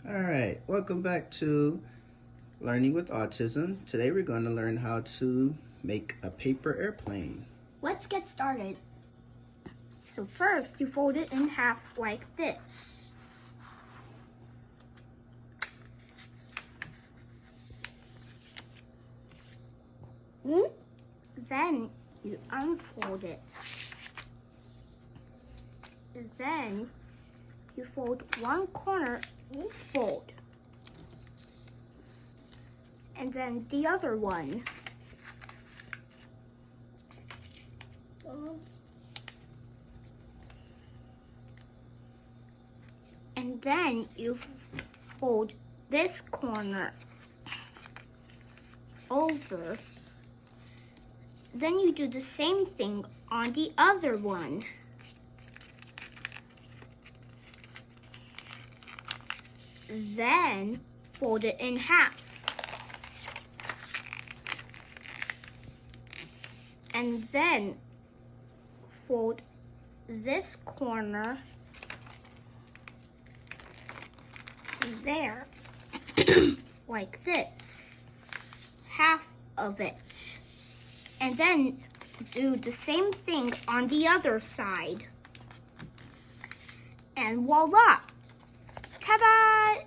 All right, welcome back to Learning with Autism. Today we're going to learn how to make a paper airplane. Let's get started. So first, you fold it in half like this. Then you unfold it. Then you fold one corner, fold. And then the other one. And then you fold this corner over. Then you do the same thing on the other one. Then fold it in half. And then fold this corner there, like this, half of it. And then do the same thing on the other side. And voila! Ta-da!